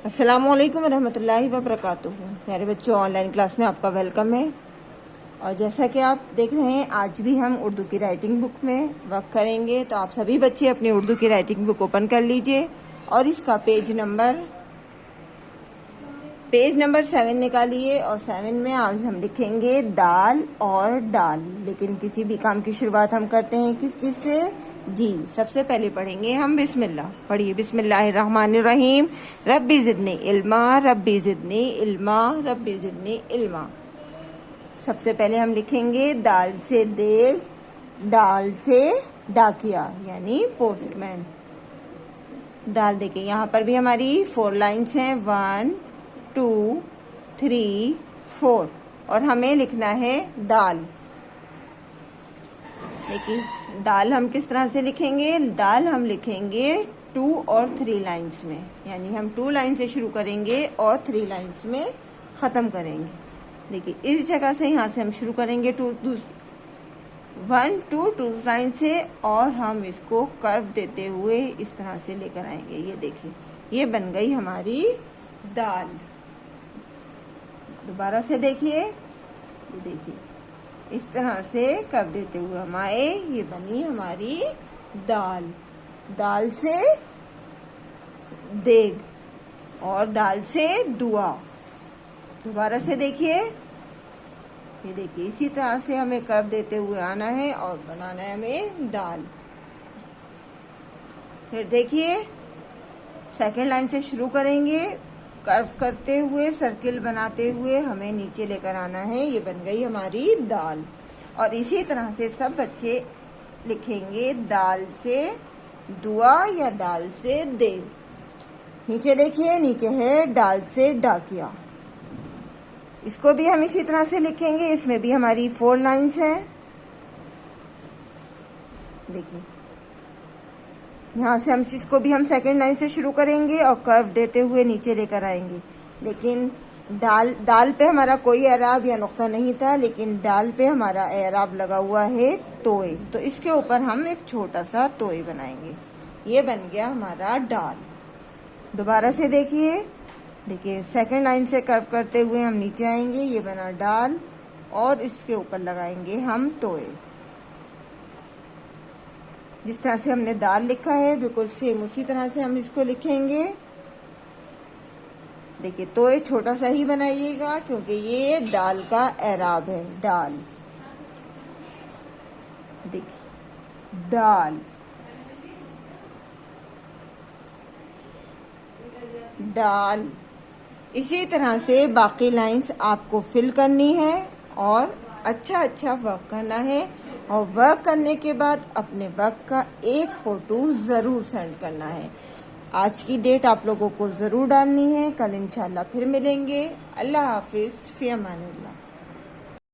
अस्सलामुअलैकुम रहमतुल्लाहि व बरकातुहू। प्यारे बच्चों, ऑनलाइन क्लास में आपका वेलकम है। और जैसा कि आप देख रहे हैं, आज भी हम उर्दू की राइटिंग बुक में वर्क करेंगे। तो आप सभी बच्चे अपनी उर्दू की राइटिंग बुक ओपन कर लीजिए और इसका पेज नंबर 7 निकालिए। और 7 में आज हम लिखेंगे दाल और डाल। लेकिन किसी भी काम की शुरुआत हम करते हैं किस चीज़ से? जी, सबसे पहले पढ़ेंगे हम बिस्मिल्लाह। पढ़िए, बिस्मिल्लाहिर्रहमानिर्रहीम। रब्बी ज़िदनी इल्मा, रब्बी ज़िदनी इल्मा, रब्बी ज़िदनी इल्मा। सबसे पहले हम लिखेंगे दाल से देग, डाल से डाकिया यानी पोस्टमैन। दाल देखिए, यहाँ पर भी हमारी 4 लाइन्स हैं, 1 2 3 4। और हमें लिखना है दाल। देखिए, दाल हम किस तरह से लिखेंगे? दाल हम लिखेंगे 2 और 3 लाइन्स में, यानी हम 2 लाइन से शुरू करेंगे और 3 लाइन्स में ख़त्म करेंगे। देखिए, इस जगह से यहाँ से हम शुरू करेंगे 1 2 लाइन से, और हम इसको कर्व देते हुए इस तरह से लेकर आएंगे। ये देखिए, ये बन गई हमारी दाल। दोबारा से देखिए, ये देखिए, इस तरह से कर देते हुए हम आए, ये बनी हमारी दाल। दाल से देग और दाल से दुआ। दोबारा से देखिए, ये देखिए, इसी तरह से हमें कर देते हुए आना है और बनाना है हमें दाल। फिर देखिए, सेकंड लाइन से शुरू करेंगे, कर्व करते हुए, सर्किल बनाते हुए हमें नीचे लेकर आना है। ये बन गई हमारी दाल। और इसी तरह से सब बच्चे लिखेंगे दाल से दुआ या दाल से देव। नीचे देखिए, नीचे है दाल से डाकिया। इसको भी हम इसी तरह से लिखेंगे। इसमें भी हमारी 4 लाइन्स हैं। देखिए, यहाँ से हम इसको भी हम सेकंड लाइन से शुरू करेंगे और कर्व देते हुए नीचे लेकर आएंगे। लेकिन दाल पे हमारा कोई एराब या नुक्ता नहीं था, लेकिन दाल पे हमारा एराब लगा हुआ है तोए। तो इसके ऊपर हम एक छोटा सा तोए बनाएंगे। ये बन गया हमारा दाल। दोबारा से देखिए, सेकंड लाइन से कर्व करते हुए हम नीचे आएंगे। ये बना दाल और इसके ऊपर लगाएंगे हम तोए। जिस तरह से हमने दाल लिखा है, बिल्कुल सेम उसी तरह से हम इसको लिखेंगे। देखिए, तोए छोटा सा ही बनाइएगा क्योंकि ये दाल का एराब है। दाल, देखिए, दाल दाल। इसी तरह से बाकी लाइंस आपको फिल करनी है और अच्छा वर्क करना है। और वर्क करने के बाद अपने वर्क का एक फ़ोटो ज़रूर सेंड करना है। आज की डेट आप लोगों को ज़रूर डालनी है। कल इंशाल्लाह फिर मिलेंगे। अल्लाह हाफिज़, फ़ी अमानिल्लाह।